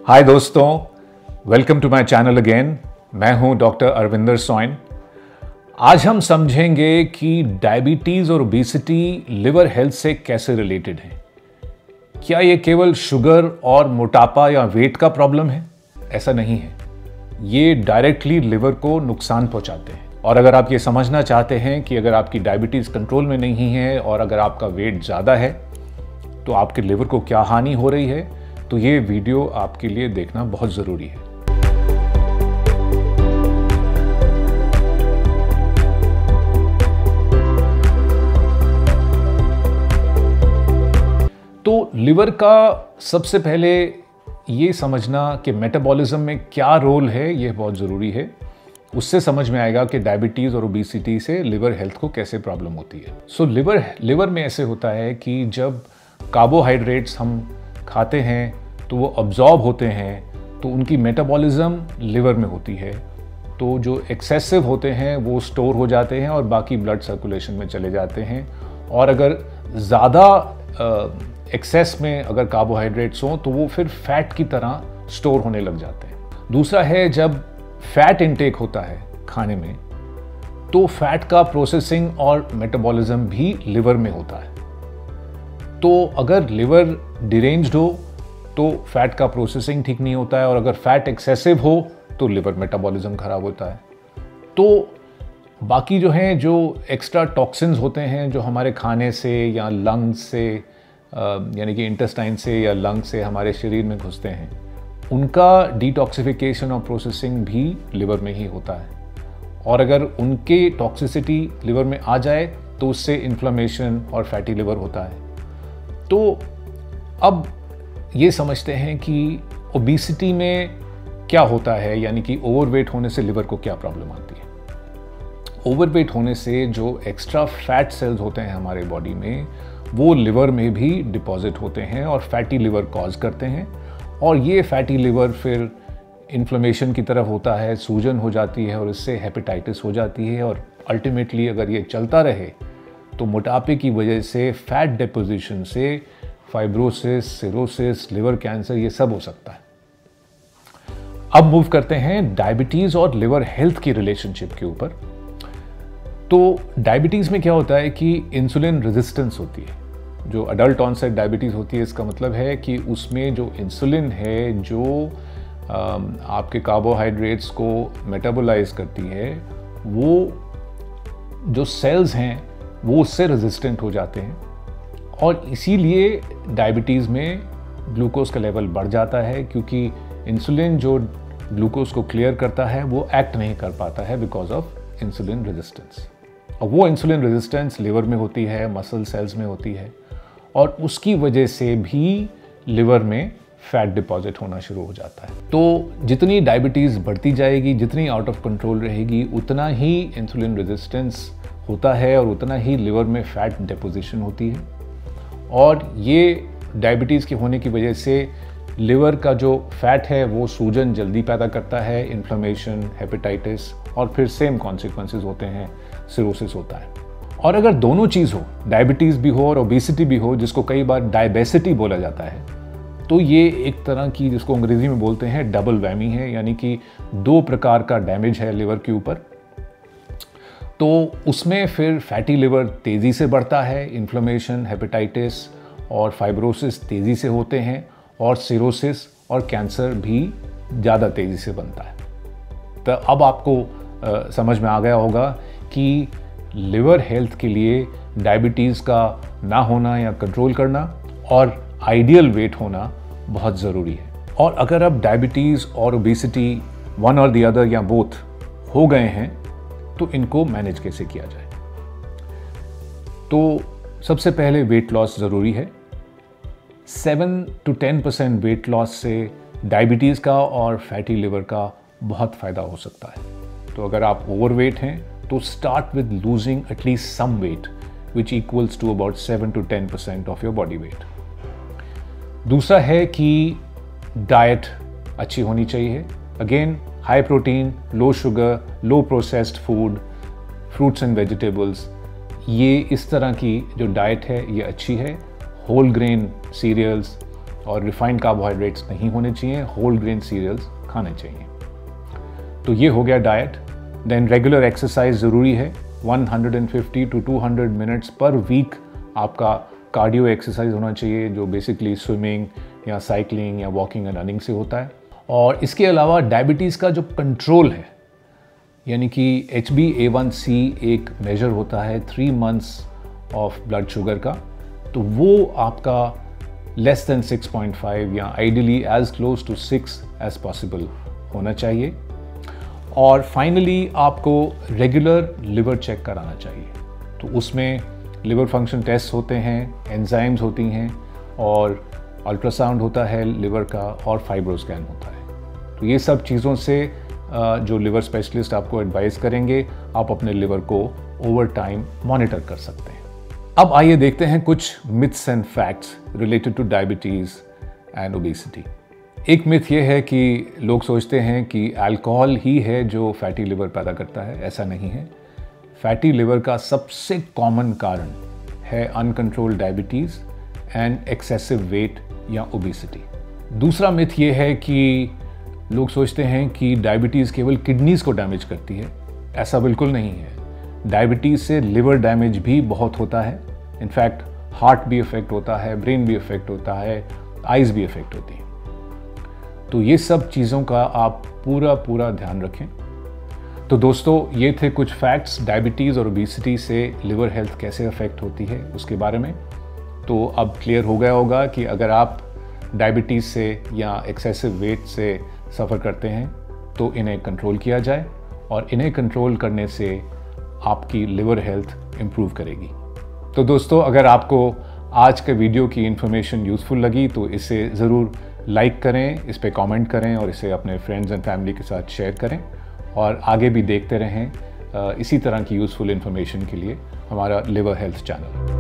हाय दोस्तों, welcome to my channel again. मैं हूं डॉक्टर अरविंदर सोइन। आज हम समझेंगे कि डायबिटीज़ और ओबेसिटी लिवर हेल्थ से कैसे रिलेटेड है। क्या ये केवल शुगर और मोटापा या वेट का प्रॉब्लम है? ऐसा नहीं है। ये डायरेक्टली लिवर को नुकसान पहुंचाते हैं। और अगर आप ये समझना चाहते हैं कि अगर आपकी डायबिटीज़ कंट्रोल में नहीं है और अगर आपका वेट ज़्यादा है तो आपके लिवर को क्या हानि हो रही है, तो ये वीडियो आपके लिए देखना बहुत ज़रूरी है। तो लिवर का सबसे पहले ये समझना कि मेटाबॉलिज्म में क्या रोल है, ये बहुत ज़रूरी है। उससे समझ में आएगा कि डायबिटीज़ और ओबेसिटी से लिवर हेल्थ को कैसे प्रॉब्लम होती है। लिवर में ऐसे होता है कि जब कार्बोहाइड्रेट्स हम खाते हैं तो वो अब्जॉर्ब होते हैं, तो उनकी मेटाबॉलिज्म लिवर में होती है। तो जो एक्सेसिव होते हैं वो स्टोर हो जाते हैं और बाकी ब्लड सर्कुलेशन में चले जाते हैं। और अगर ज़्यादा एक्सेस में अगर कार्बोहाइड्रेट्स हों तो वो फिर फैट की तरह स्टोर होने लग जाते हैं। दूसरा है, जब फैट इनटेक होता है खाने में तो फैट का प्रोसेसिंग और मेटाबॉलिज्म भी लिवर में होता है। तो अगर लिवर डिरेंज्ड हो तो फैट का प्रोसेसिंग ठीक नहीं होता है, और अगर फैट एक्सेसिव हो तो लिवर मेटाबॉलिज्म खराब होता है। तो बाकी जो हैं, जो एक्स्ट्रा टॉक्सिन्स होते हैं जो हमारे खाने से या लंग्स से यानी कि इंटेस्टाइन से या लंग से हमारे शरीर में घुसते हैं, उनका डिटॉक्सिफिकेशन और प्रोसेसिंग भी लिवर में ही होता है। और अगर उनके टॉक्सिसिटी लिवर में आ जाए तो उससे इन्फ्लेमेशन और फैटी लिवर होता है। तो अब ये समझते हैं कि ओबेसिटी में क्या होता है, यानी कि ओवरवेट होने से लिवर को क्या प्रॉब्लम आती है। ओवरवेट होने से जो एक्स्ट्रा फैट सेल्स होते हैं हमारे बॉडी में, वो लिवर में भी डिपॉजिट होते हैं और फैटी लिवर कॉज करते हैं। और ये फैटी लिवर फिर इन्फ्लेमेशन की तरफ होता है, सूजन हो जाती है और इससे हेपेटाइटिस हो जाती है। और अल्टीमेटली अगर ये चलता रहे तो मोटापे की वजह से फैट डिपोजिशन से फाइब्रोसिस, सिरोसिस, लिवर कैंसर, ये सब हो सकता है। अब मूव करते हैं डायबिटीज और लिवर हेल्थ की रिलेशनशिप के ऊपर। तो डायबिटीज में क्या होता है कि इंसुलिन रेजिस्टेंस होती है। जो अडल्ट ऑनसेट डायबिटीज होती है, इसका मतलब है कि उसमें जो इंसुलिन है, जो आपके कार्बोहाइड्रेट्स को मेटाबोलाइज करती है, वो जो सेल्स हैं वो उससे रेजिस्टेंट हो जाते हैं। और इसीलिए डायबिटीज़ में ग्लूकोज का लेवल बढ़ जाता है, क्योंकि इंसुलिन जो ग्लूकोज को क्लियर करता है वो एक्ट नहीं कर पाता है बिकॉज ऑफ इंसुलिन रेजिस्टेंस। और वो इंसुलिन रेजिस्टेंस लिवर में होती है, मसल सेल्स में होती है, और उसकी वजह से भी लिवर में फैट डिपॉजिट होना शुरू हो जाता है। तो जितनी डायबिटीज़ बढ़ती जाएगी, जितनी आउट ऑफ कंट्रोल रहेगी, उतना ही इंसुलिन रेजिस्टेंस होता है और उतना ही लिवर में फैट डिपोजिशन होती है। और ये डायबिटीज़ के होने की वजह से लिवर का जो फैट है वो सूजन जल्दी पैदा करता है, इन्फ्लेमेशन, हेपेटाइटिस, और फिर सेम कॉन्सिक्वेंसेस होते हैं, सिरोसिस होता है। और अगर दोनों चीज़ हो, डायबिटीज़ भी हो और ओबेसिटी भी हो, जिसको कई बार डायबेसिटी बोला जाता है, तो ये एक तरह की, जिसको अंग्रेजी में बोलते हैं, डबल वैमी है। यानी कि दो प्रकार का डैमेज है लिवर के ऊपर। तो उसमें फिर फैटी लिवर तेज़ी से बढ़ता है, इन्फ्लेमेशन, हेपेटाइटिस और फाइब्रोसिस तेज़ी से होते हैं, और सिरोसिस और कैंसर भी ज़्यादा तेज़ी से बनता है। तो अब आपको समझ में आ गया होगा कि लिवर हेल्थ के लिए डायबिटीज़ का ना होना या कंट्रोल करना और आइडियल वेट होना बहुत ज़रूरी है। और अगर अब डायबिटीज़ और ओबेसिटी वन और द अदर या बोथ हो गए हैं तो इनको मैनेज कैसे किया जाए। तो सबसे पहले वेट लॉस ज़रूरी है। 7 to 10% वेट लॉस से डायबिटीज़ का और फैटी लिवर का बहुत फ़ायदा हो सकता है। तो अगर आप ओवरवेट हैं तो start with losing at least some weight which equals to about 7 to 10% of your body weight. दूसरा है कि डाइट अच्छी होनी चाहिए। Again, high protein, low sugar, low processed food, fruits and vegetables, ये इस तरह की जो डाइट है ये अच्छी है। होल ग्रेन सीरियल्स और रिफाइंड कार्बोहाइड्रेट्स नहीं होने चाहिए, होल ग्रेन सीरियल्स खाने चाहिए। तो ये हो गया डाइट। देन रेगुलर एक्सरसाइज ज़रूरी है, 150 to 200 मिनट्स पर वीक आपका कार्डियो एक्सरसाइज होना चाहिए, जो बेसिकली स्विमिंग या साइकिलिंग या वॉकिंग एंड रनिंग से होता है। और इसके अलावा डायबिटीज़ का जो कंट्रोल है, यानी कि HbA1c एक मेजर होता है 3 मंथ्स ऑफ ब्लड शुगर का, तो वो आपका लेस देन 6.5 या ideally as close to 6 as possible होना चाहिए। और फाइनली आपको रेगुलर लिवर चेक कराना चाहिए। तो उसमें लिवर फंक्शन टेस्ट होते हैं, एंजाइम्स होती हैं और अल्ट्रासाउंड होता है लिवर का और फाइब्रोस्कैन होता है। तो ये सब चीज़ों से जो लिवर स्पेशलिस्ट आपको एडवाइस करेंगे, आप अपने लिवर को ओवर टाइम मॉनिटर कर सकते हैं। अब आइए देखते हैं कुछ myths and facts related two diabetes and obesity. एक मिथ ये है कि लोग सोचते हैं कि अल्कोहल ही है जो फैटी लिवर पैदा करता है। ऐसा नहीं है। फैटी लिवर का सबसे कॉमन कारण है uncontrolled diabetes and excessive wait या ओबेसिटी। दूसरा मिथ ये है कि लोग सोचते हैं कि डायबिटीज़ केवल किडनीज़ को डैमेज करती है। ऐसा बिल्कुल नहीं है। डायबिटीज़ से लिवर डैमेज भी बहुत होता है। इनफैक्ट हार्ट भी इफेक्ट होता है, ब्रेन भी इफेक्ट होता है, आइज़ भी इफेक्ट होती हैं। तो ये सब चीज़ों का आप पूरा ध्यान रखें। तो दोस्तों, ये थे कुछ फैक्ट्स डायबिटीज़ और ओबेसिटी से लिवर हेल्थ कैसे अफेक्ट होती है उसके बारे में। तो अब क्लियर हो गया होगा कि अगर आप डायबिटीज़ से या एक्सेसिव वेट से सफ़र करते हैं तो इन्हें कंट्रोल किया जाए, और इन्हें कंट्रोल करने से आपकी लिवर हेल्थ इम्प्रूव करेगी। तो दोस्तों, अगर आपको आज के वीडियो की इन्फॉर्मेशन यूज़फुल लगी तो इसे ज़रूर लाइक करें, इस पे कमेंट करें और इसे अपने फ्रेंड्स एंड फैमिली के साथ शेयर करें, और आगे भी देखते रहें इसी तरह की यूज़फुल इन्फॉर्मेशन के लिए हमारा लिवर हेल्थ चैनल।